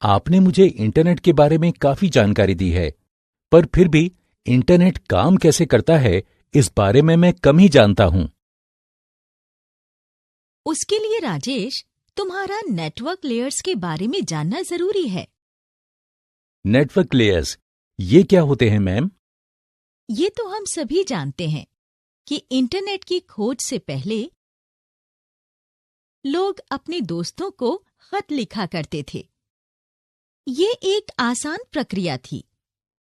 आपने मुझे इंटरनेट के बारे में काफी जानकारी दी है, पर फिर भी इंटरनेट काम कैसे करता है इस बारे में मैं कम ही जानता हूँ। उसके लिए राजेश, तुम्हारा नेटवर्क लेयर्स के बारे में जानना जरूरी है। नेटवर्क लेयर्स, ये क्या होते हैं मैम? ये तो हम सभी जानते हैं कि इंटरनेट की खोज से पहले लोग अपने दोस्तों को खत लिखा करते थे। ये एक आसान प्रक्रिया थी।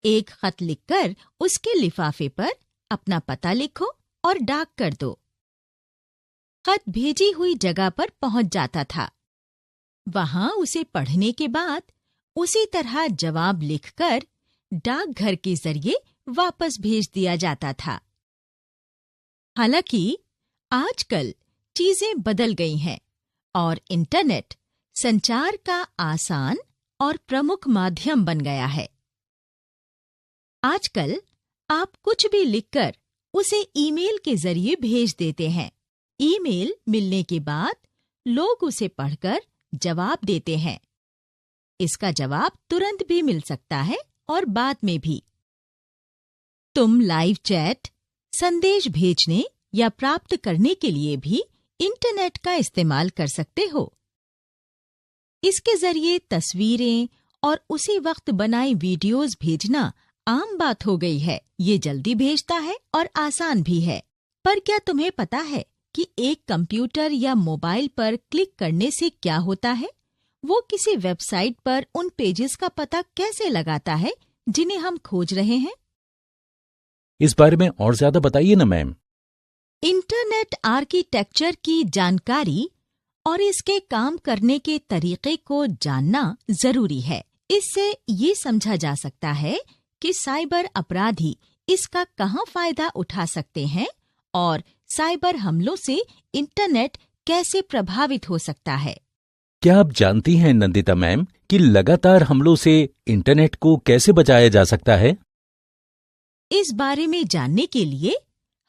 एक खत लिखकर उसके लिफाफे पर अपना पता लिखो और डाक कर दो। खत भेजी हुई जगह पर पहुंच जाता था। वहां उसे पढ़ने के बाद उसी तरह जवाब लिखकर डाकघर के जरिए वापस भेज दिया जाता था। हालांकि आजकल चीजें बदल गई हैं और इंटरनेट संचार का आसान और प्रमुख माध्यम बन गया है। आजकल आप कुछ भी लिखकर उसे ईमेल के जरिए भेज देते हैं। ईमेल मिलने के बाद लोग उसे पढ़कर जवाब देते हैं। इसका जवाब तुरंत भी मिल सकता है और बाद में भी। तुम लाइव चैट, संदेश भेजने या प्राप्त करने के लिए भी इंटरनेट का इस्तेमाल कर सकते हो। इसके जरिए तस्वीरें और उसी वक्त बनाई वीडियोस भेजना आम बात हो गई है। ये जल्दी भेजता है और आसान भी है। पर क्या तुम्हें पता है कि एक कंप्यूटर या मोबाइल पर क्लिक करने से क्या होता है? वो किसी वेबसाइट पर उन पेजेस का पता कैसे लगाता है जिन्हें हम खोज रहे हैं? इस बारे में और ज्यादा बताइए ना मैम। इंटरनेट आर्किटेक्चर की जानकारी और इसके काम करने के तरीके को जानना जरूरी है। इससे ये समझा जा सकता है कि साइबर अपराधी इसका कहाँ फायदा उठा सकते हैं और साइबर हमलों से इंटरनेट कैसे प्रभावित हो सकता है। क्या आप जानती हैं नंदिता मैम कि लगातार हमलों से इंटरनेट को कैसे बचाया जा सकता है? इस बारे में जानने के लिए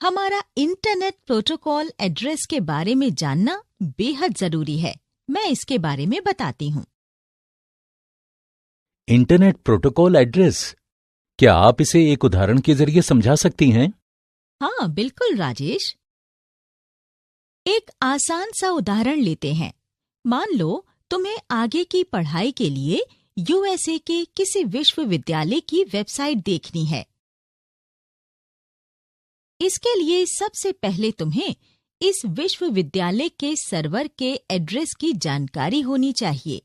हमारा इंटरनेट प्रोटोकॉल एड्रेस के बारे में जानना बेहद जरूरी है। मैं इसके बारे में बताती हूँ। इंटरनेट प्रोटोकॉल एड्रेस, क्या आप इसे एक उदाहरण के जरिए समझा सकती हैं? हाँ बिल्कुल राजेश। एक आसान सा उदाहरण लेते हैं। मान लो तुम्हें आगे की पढ़ाई के लिए यूएसए के किसी विश्वविद्यालय की वेबसाइट देखनी है। इसके लिए सबसे पहले तुम्हें इस विश्वविद्यालय के सर्वर के एड्रेस की जानकारी होनी चाहिए,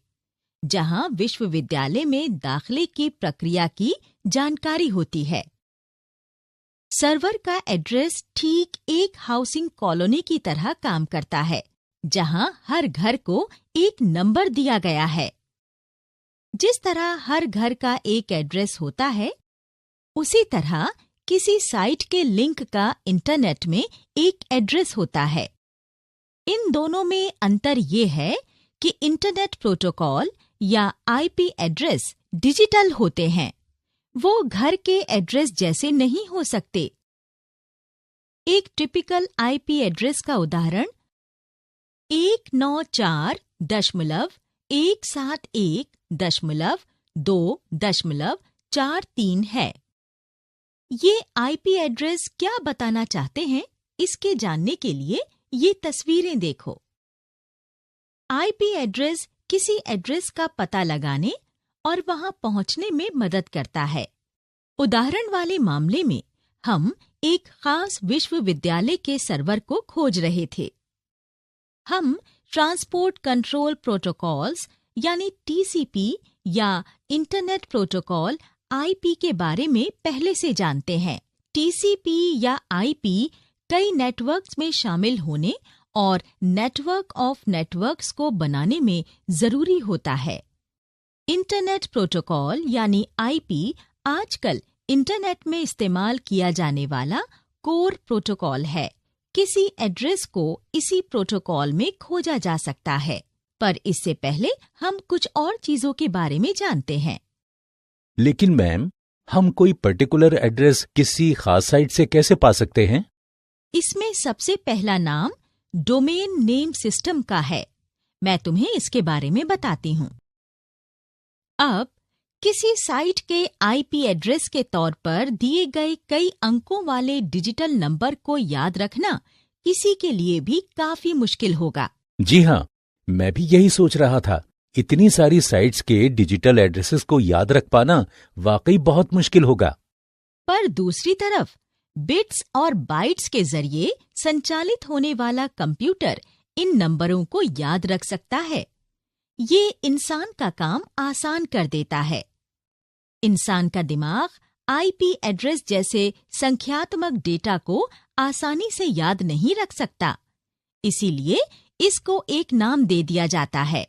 जहां विश्वविद्यालय में दाखिले की प्रक्रिया की जानकारी होती है। सर्वर का एड्रेस ठीक एक हाउसिंग कॉलोनी की तरह काम करता है, जहां हर घर को एक नंबर दिया गया है। जिस तरह हर घर का एक एड्रेस होता है, उसी तरह किसी साइट के लिंक का इंटरनेट में एक एड्रेस होता है। इन दोनों में अंतर ये है कि इंटरनेट प्रोटोकॉल या आईपी एड्रेस डिजिटल होते हैं। वो घर के एड्रेस जैसे नहीं हो सकते। एक टिपिकल आईपी एड्रेस का उदाहरण 192.171.2.43 है। ये आईपी एड्रेस क्या बताना चाहते हैं, इसके जानने के लिए ये तस्वीरें देखो। आईपी एड्रेस किसी एड्रेस का पता लगाने और वहां पहुंचने में मदद करता है। उदाहरण वाले मामले में हम एक खास विश्वविद्यालय के सर्वर को खोज रहे थे। हम ट्रांसपोर्ट कंट्रोल प्रोटोकॉल्स यानी टीसीपी या इंटरनेट प्रोटोकॉल आईपी के बारे में पहले से जानते हैं। टीसीपी या आईपी कई नेटवर्क्स में शामिल होने और नेटवर्क ऑफ नेटवर्क्स को बनाने में जरूरी होता है। इंटरनेट प्रोटोकॉल यानी आईपी आजकल इंटरनेट में इस्तेमाल किया जाने वाला कोर प्रोटोकॉल है। किसी एड्रेस को इसी प्रोटोकॉल में खोजा जा सकता है, पर इससे पहले हम कुछ और चीजों के बारे में जानते हैं। लेकिन मैम, हम कोई पर्टिकुलर एड्रेस किसी खास साइट से कैसे पा सकते हैं? इसमें सबसे पहला नाम डोमेन नेम सिस्टम का है। मैं तुम्हें इसके बारे में बताती हूँ। अब किसी साइट के आईपी एड्रेस के तौर पर दिए गए कई अंकों वाले डिजिटल नंबर को याद रखना किसी के लिए भी काफी मुश्किल होगा। जी हाँ, मैं भी यही सोच रहा था। इतनी सारी साइट्स के डिजिटल एड्रेसेस को याद रख पाना वाकई बहुत मुश्किल होगा। पर दूसरी तरफ बिट्स और बाइट्स के जरिए संचालित होने वाला कंप्यूटर इन नंबरों को याद रख सकता है। ये इंसान का काम आसान कर देता है। इंसान का दिमाग आईपी एड्रेस जैसे संख्यात्मक डेटा को आसानी से याद नहीं रख सकता, इसीलिए इसको एक नाम दे दिया जाता है।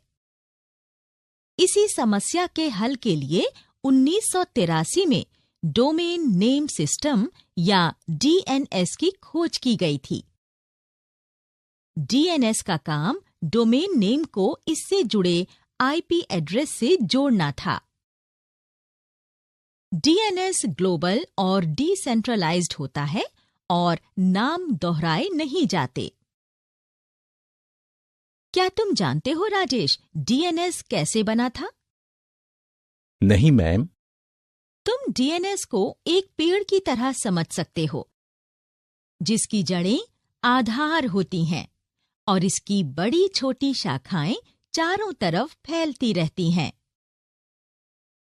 इसी समस्या के हल के लिए 1983 में डोमेन नेम सिस्टम या डीएनएस की खोज की गई थी। डीएनएस का काम डोमेन नेम को इससे जुड़े आईपी एड्रेस से जोड़ना था। डीएनएस ग्लोबल और डिसेंट्रलाइज्ड होता है और नाम दोहराए नहीं जाते। क्या तुम जानते हो राजेश, डीएनएस कैसे बना था? नहीं मैम। तुम डीएनएस को एक पेड़ की तरह समझ सकते हो, जिसकी जड़ें आधार होती हैं और इसकी बड़ी छोटी शाखाएं चारों तरफ फैलती रहती हैं।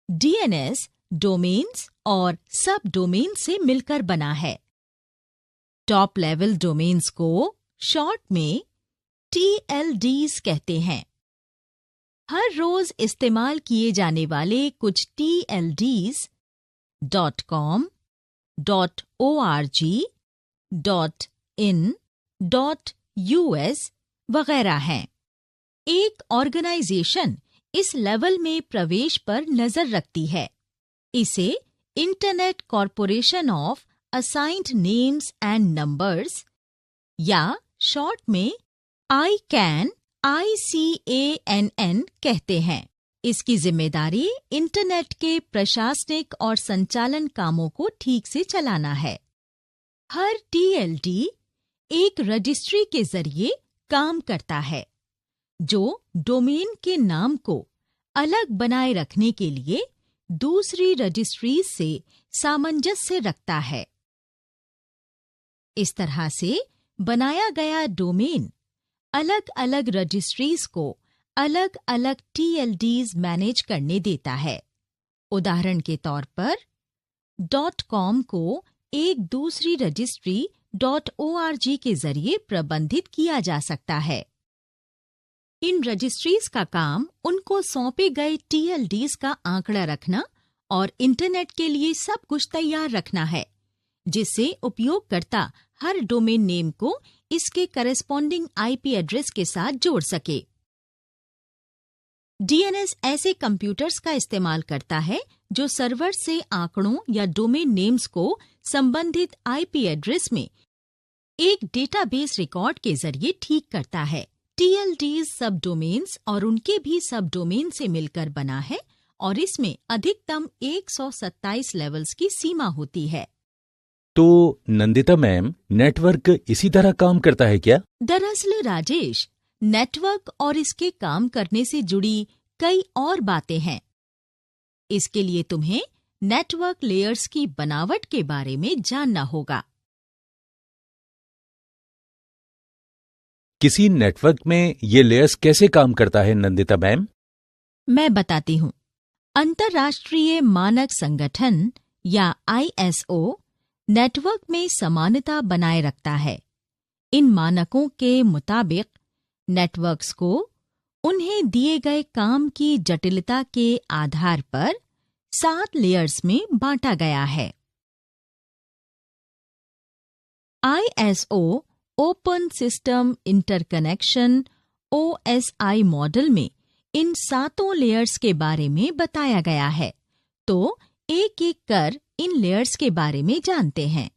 डीएनएस डोमेन्स और सब डोमेन से मिलकर बना है। टॉप लेवल डोमेन्स को शॉर्ट में TLDs कहते हैं। हर रोज इस्तेमाल किए जाने वाले कुछ TLDs .com, .org, .in, .us वगैरह हैं। एक ऑर्गेनाइजेशन इस लेवल में प्रवेश पर नजर रखती है। इसे internet corporation of assigned names and numbers या शॉर्ट में ICANN कहते हैं। इसकी जिम्मेदारी इंटरनेट के प्रशासनिक और संचालन कामों को ठीक से चलाना है। हर TLD एक रजिस्ट्री के जरिए काम करता है, जो डोमेन के नाम को अलग बनाए रखने के लिए दूसरी रजिस्ट्रीज से सामंजस्य रखता है। इस तरह से बनाया गया डोमेन अलग अलग रजिस्ट्रीज को अलग अलग TLDs मैनेज करने देता है। उदाहरण के तौर पर .com को एक दूसरी रजिस्ट्री .org के जरिए प्रबंधित किया जा सकता है। इन रजिस्ट्रीज का काम उनको सौंपे गए TLDs का आंकड़ा रखना और इंटरनेट के लिए सब कुछ तैयार रखना है, जिससे उपयोगकर्ता हर डोमेन नेम को इसके करेस्पॉन्डिंग आईपी एड्रेस के साथ जोड़ सके। डीएनएस ऐसे कंप्यूटर्स का इस्तेमाल करता है जो सर्वर से आंकड़ों या डोमेन नेम्स को संबंधित आईपी एड्रेस में एक डेटाबेस रिकॉर्ड के जरिए ठीक करता है। TLDs सब डोमेन्स और उनके भी सब डोमेन से मिलकर बना है और इसमें अधिकतम 127 लेवल्स की सीमा होती है। तो नंदिता मैम, नेटवर्क इसी तरह काम करता है क्या? दरअसल राजेश, नेटवर्क और इसके काम करने से जुड़ी कई और बातें हैं। इसके लिए तुम्हें नेटवर्क लेयर्स की बनावट के बारे में जानना होगा। किसी नेटवर्क में ये लेयर्स कैसे काम करता है नंदिता मैम? मैं बताती हूँ। अंतर्राष्ट्रीय मानक संगठन या ISO नेटवर्क में समानता बनाए रखता है। इन मानकों के मुताबिक नेटवर्क्स को उन्हें दिए गए काम की जटिलता के आधार पर 7 लेयर्स में बांटा गया है। ISO open system interconnection OSI model में इन 7 लेयर्स के बारे में बताया गया है। तो एक एक कर इन लेयर्स के बारे में जानते हैं।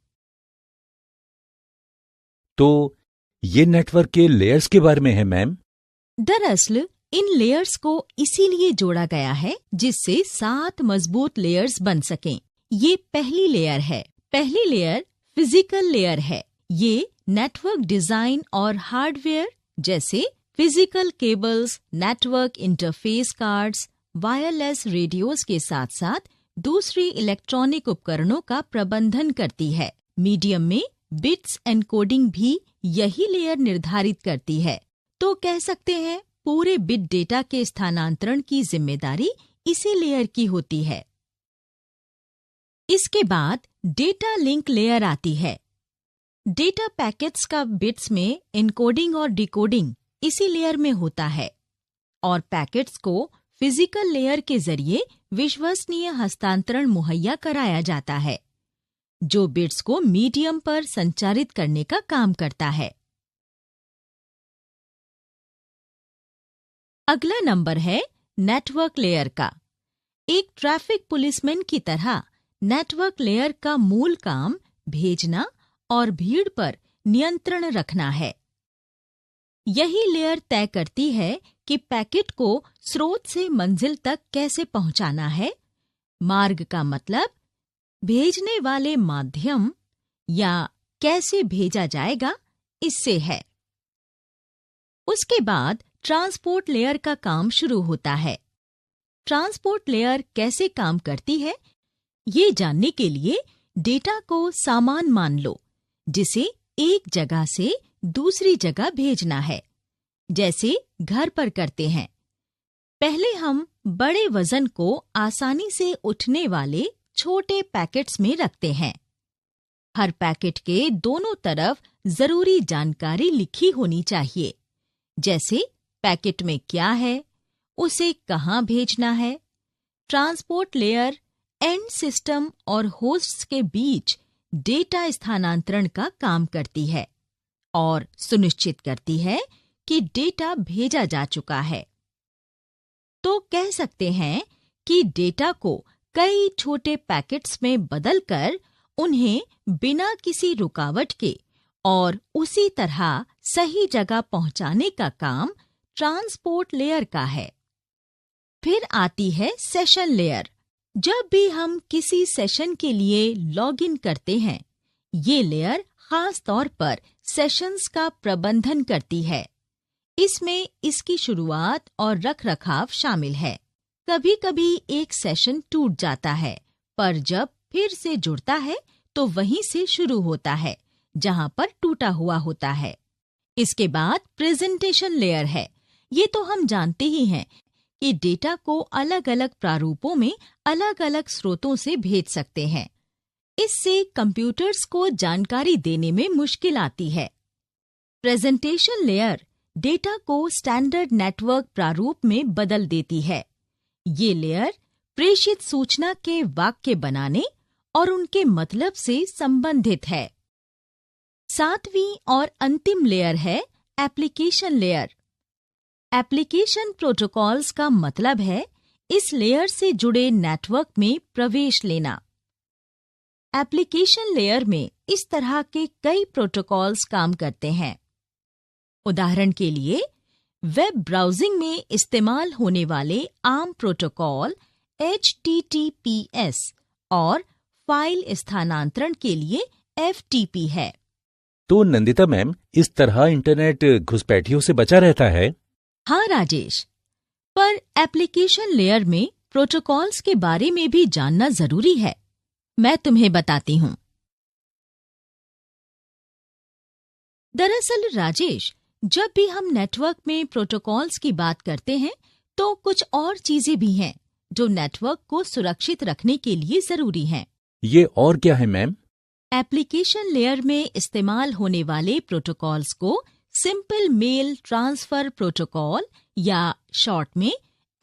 तो ये नेटवर्क के लेयर्स के बारे में है मैम? दरअसल इन लेयर्स को इसीलिए जोड़ा गया है जिससे 7 मजबूत लेयर्स बन सकें। ये पहली लेयर है। पहली लेयर फिजिकल लेयर है। ये नेटवर्क डिजाइन और हार्डवेयर जैसे physical cables, network interface cards, wireless radios के साथ साथ दूसरी इलेक्ट्रॉनिक उपकरणों का प्रबंधन करती है। मीडियम में बिट्स एनकोडिंग भी यही लेयर निर्धारित करती है। तो कह सकते हैं पूरे बिट डेटा के स्थानांतरण की जिम्मेदारी इसी लेयर की होती है। इसके बाद डेटा लिंक लेयर आती है। डेटा पैकेट्स का बिट्स में एनकोडिंग और डिकोडिंग इसी लेयर में होता है और पैकेट्स को फिजिकल लेयर के जरिए विश्वसनीय हस्तांतरण मुहैया कराया जाता है, जो बिट्स को मीडियम पर संचारित करने का काम करता है। अगला नंबर है नेटवर्क लेयर का। एक ट्रैफिक पुलिसमैन की तरह नेटवर्क लेयर का मूल काम भेजना और भीड़ पर नियंत्रण रखना है। यही लेयर तय करती है कि पैकेट को स्रोत से मंजिल तक कैसे पहुंचाना है। मार्ग का मतलब भेजने वाले माध्यम या कैसे भेजा जाएगा इससे है। उसके बाद ट्रांसपोर्ट लेयर का काम शुरू होता है। ट्रांसपोर्ट लेयर कैसे काम करती है, ये जानने के लिए डेटा को सामान मान लो जिसे एक जगह से दूसरी जगह भेजना है, जैसे घर पर करते हैं। पहले हम बड़े वजन को आसानी से उठने वाले छोटे पैकेट्स में रखते हैं। हर पैकेट के दोनों तरफ जरूरी जानकारी लिखी होनी चाहिए, जैसे पैकेट में क्या है, उसे कहाँ भेजना है। ट्रांसपोर्ट लेयर एंड सिस्टम और होस्ट्स के बीच डेटा स्थानांतरण का काम करती है और सुनिश्चित करती है कि डेटा भेजा जा चुका है। तो कह सकते हैं कि डेटा को कई छोटे पैकेट्स में बदलकर उन्हें बिना किसी रुकावट के और उसी तरह सही जगह पहुंचाने का काम ट्रांसपोर्ट लेयर का है। फिर आती है सेशन लेयर। जब भी हम किसी सेशन के लिए लॉगिन करते हैं, ये लेयर खास तौर पर सेशंस का प्रबंधन करती है। इसमें इसकी शुरुआत और रखरखाव शामिल है। कभी-कभी एक सेशन टूट जाता है, पर जब फिर से जुड़ता है तो वहीं से शुरू होता है जहां पर टूटा हुआ होता है। इसके बाद प्रेजेंटेशन लेयर है। ये तो हम जानते ही हैं कि डेटा को अलग अलग प्रारूपों में अलग अलग स्रोतों से भेज सकते हैं। इससे कंप्यूटर्स को जानकारी देने में मुश्किल आती है। प्रेजेंटेशन लेयर डेटा को स्टैंडर्ड नेटवर्क प्रारूप में बदल देती है। ये लेयर प्रेषित सूचना के वाक्य बनाने और उनके मतलब से संबंधित है। सातवीं और अंतिम लेयर है एप्लीकेशन लेयर। एप्लीकेशन प्रोटोकॉल्स का मतलब है इस लेयर से जुड़े नेटवर्क में प्रवेश लेना। एप्लीकेशन लेयर में इस तरह के कई प्रोटोकॉल्स काम करते हैं। उदाहरण के लिए, वेब ब्राउजिंग में इस्तेमाल होने वाले आम प्रोटोकॉल HTTPS और फाइल स्थानांतरण के लिए FTP है। तो नंदिता मैम, इस तरह इंटरनेट घुसपैठियों से बचा रहता है? हाँ राजेश, पर एप्लीकेशन लेयर में प्रोटोकॉल्स के बारे में भी जानना जरूरी है। मैं तुम्हें बताती हूँ। दरअसल राजेश, जब भी हम नेटवर्क में प्रोटोकॉल्स की बात करते हैं तो कुछ और चीजें भी हैं जो नेटवर्क को सुरक्षित रखने के लिए जरूरी हैं। ये और क्या है मैम? एप्लीकेशन लेयर में इस्तेमाल होने वाले प्रोटोकॉल्स को सिंपल मेल ट्रांसफर प्रोटोकॉल या शॉर्ट में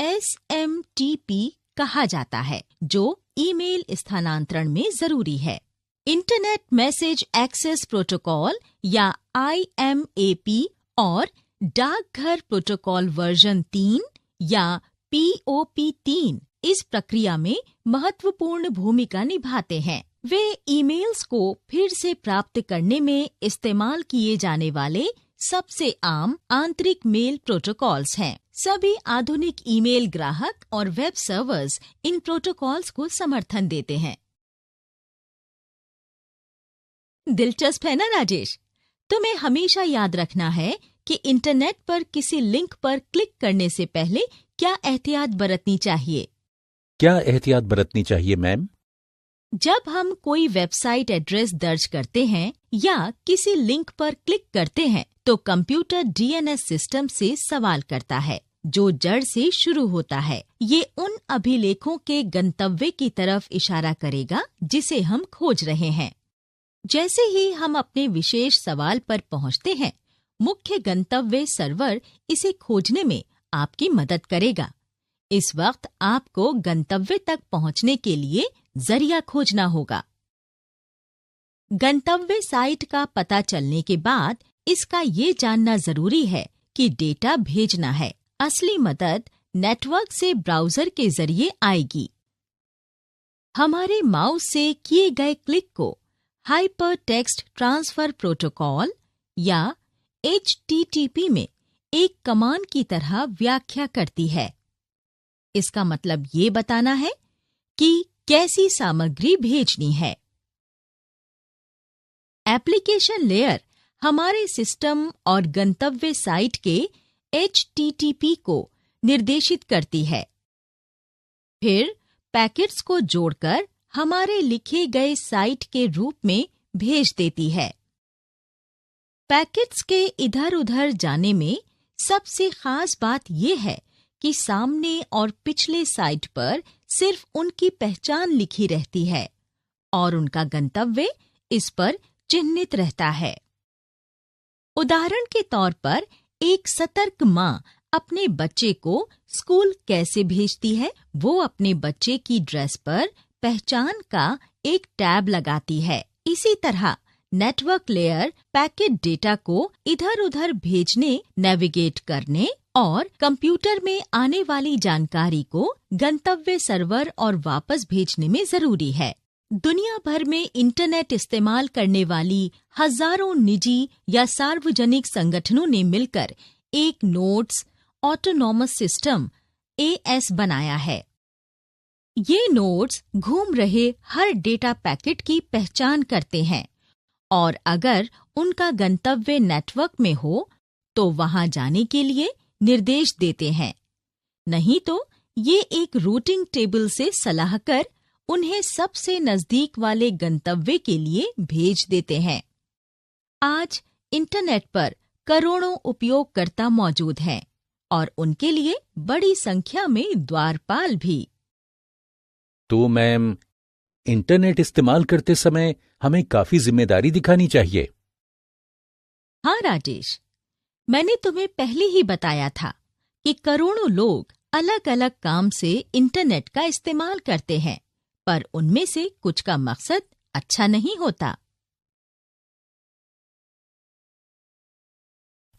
SMTP कहा जाता है, जो ईमेल स्थानांतरण में जरूरी है। इंटरनेट मैसेज एक्सेस प्रोटोकॉल या IMAP और डाकघर प्रोटोकॉल वर्जन 3 या POP3 इस प्रक्रिया में महत्वपूर्ण भूमिका निभाते हैं। वे ईमेल्स को फिर से प्राप्त करने में इस्तेमाल किए जाने वाले सबसे आम आंतरिक मेल प्रोटोकॉल्स हैं। सभी आधुनिक ईमेल ग्राहक और वेब सर्वर्स इन प्रोटोकॉल्स को समर्थन देते हैं। दिलचस्प है ना राजेश? तुम्हें हमेशा याद रखना है कि इंटरनेट पर किसी लिंक पर क्लिक करने से पहले क्या एहतियात बरतनी चाहिए? क्या एहतियात बरतनी चाहिए मैम? जब हम कोई वेबसाइट एड्रेस दर्ज करते हैं या किसी लिंक पर क्लिक करते हैं तो कंप्यूटर डीएनएस सिस्टम से सवाल करता है जो जड़ से शुरू होता है। ये उन अभिलेखों के गंतव्य की तरफ इशारा करेगा जिसे हम खोज रहे हैं। जैसे ही हम अपने विशेष सवाल पर पहुंचते हैं, मुख्य गंतव्य सर्वर इसे खोजने में आपकी मदद करेगा। इस वक्त आपको गंतव्य तक पहुंचने के लिए जरिया खोजना होगा। गंतव्य साइट का पता चलने के बाद इसका ये जानना जरूरी है कि डेटा भेजना है। असली मदद नेटवर्क से ब्राउजर के जरिए आएगी। हमारे माउस से किए गए क्लिक को हाइपर टेक्स्ट ट्रांसफर प्रोटोकॉल या HTTP में एक कमांड की तरह व्याख्या करती है। इसका मतलब ये बताना है कि कैसी सामग्री भेजनी है। एप्लीकेशन लेयर हमारे सिस्टम और गंतव्य साइट के HTTP को निर्देशित करती है। फिर पैकेट्स को जोड़कर हमारे लिखे गए साइट के रूप में भेज देती है। पैकेट्स के इधर-उधर जाने में सबसे खास बात यह है कि सामने और पिछले साइट पर सिर्फ उनकी पहचान लिखी रहती है और उनका गंतव्य इस पर चिह्नित रहता है। उदाहरण के तौर पर एक सतर्क माँ अपने बच्चे को स्कूल कैसे भेजती है? वो अपने बच्चे की ड्रेस पर पहचान का एक टैब लगाती है। इसी तरह नेटवर्क लेयर पैकेट डेटा को इधर-उधर भेजने, नेविगेट करने और कंप्यूटर में आने वाली जानकारी को गंतव्य सर्वर और वापस भेजने में जरूरी है। दुनिया भर में इंटरनेट इस्तेमाल करने वाली हजारों निजी या सार्वजनिक संगठनों ने मिलकर एक नोड्स ऑटोनॉमस सिस्टम AS बनाया है। ये नोड्स घूम रहे हर डेटा पैकेट की पहचान करते हैं और अगर उनका गंतव्य नेटवर्क में हो तो वहां जाने के लिए निर्देश देते हैं। नहीं तो ये एक रूटिंग टेबल से सलाह कर उन्हें सबसे नजदीक वाले गंतव्य के लिए भेज देते हैं। आज इंटरनेट पर करोड़ों उपयोगकर्ता मौजूद हैं और उनके लिए बड़ी संख्या में द्वारपाल भी। तो मैम, इंटरनेट इस्तेमाल करते समय हमें काफी जिम्मेदारी दिखानी चाहिए। हाँ राजेश, मैंने तुम्हें पहले ही बताया था कि करोड़ों लोग अलग अलग काम से इंटरनेट का इस्तेमाल करते हैं, पर उनमें से कुछ का मकसद अच्छा नहीं होता।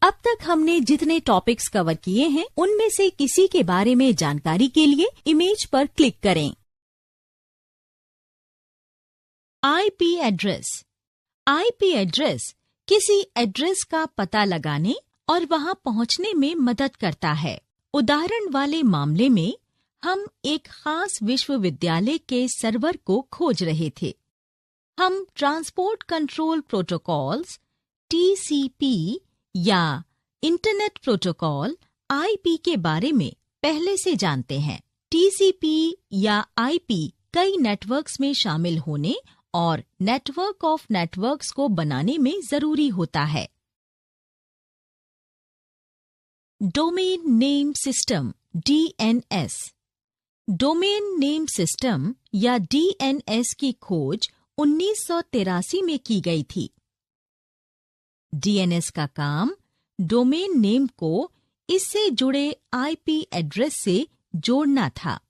अब तक हमने जितने टॉपिक्स कवर किए हैं, उनमें से किसी के बारे में जानकारी के लिए इमेज पर क्लिक करें। IP address. IP एड्रेस किसी एड्रेस का पता लगाने और वहां पहुंचने में मदद करता है। उदाहरण वाले मामले में हम एक खास विश्वविद्यालय के सर्वर को खोज रहे थे। हम ट्रांसपोर्ट कंट्रोल प्रोटोकॉल्स TCP या इंटरनेट प्रोटोकॉल IP के बारे में पहले से जानते हैं। TCP या IP कई नेटवर्क्स में शामिल होने और नेटवर्क ऑफ नेटवर्क्स को बनाने में जरूरी होता है। Domain name system DNS। Domain name system या DNS की खोज 1983 में की गई थी। DNS का काम डोमेन नेम को इससे जुड़े IP एड्रेस से जोड़ना था।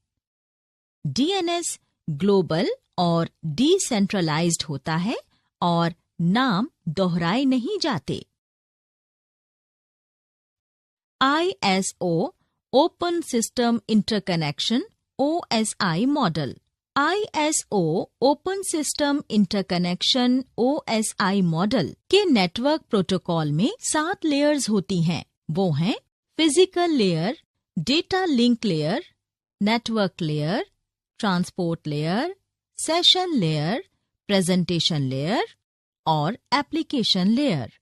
DNS ग्लोबल और डिसेंट्रलाइज्ड होता है और नाम दोहराए नहीं जाते। ISO open system interconnection OSI model. ISO open system interconnection OSI model के नेटवर्क प्रोटोकॉल में 7 लेयर्स होती हैं। वो हैं physical layer, data link layer, network layer, transport layer, session layer, presentation layer और application layer.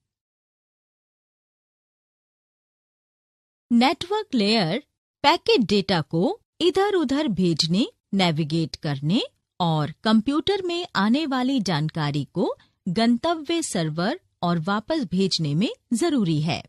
Network layer packet data को इधर-उधर भेजने, नेविगेट करने और कंप्यूटर में आने वाली जानकारी को गंतव्य सर्वर और वापस भेजने में जरूरी है।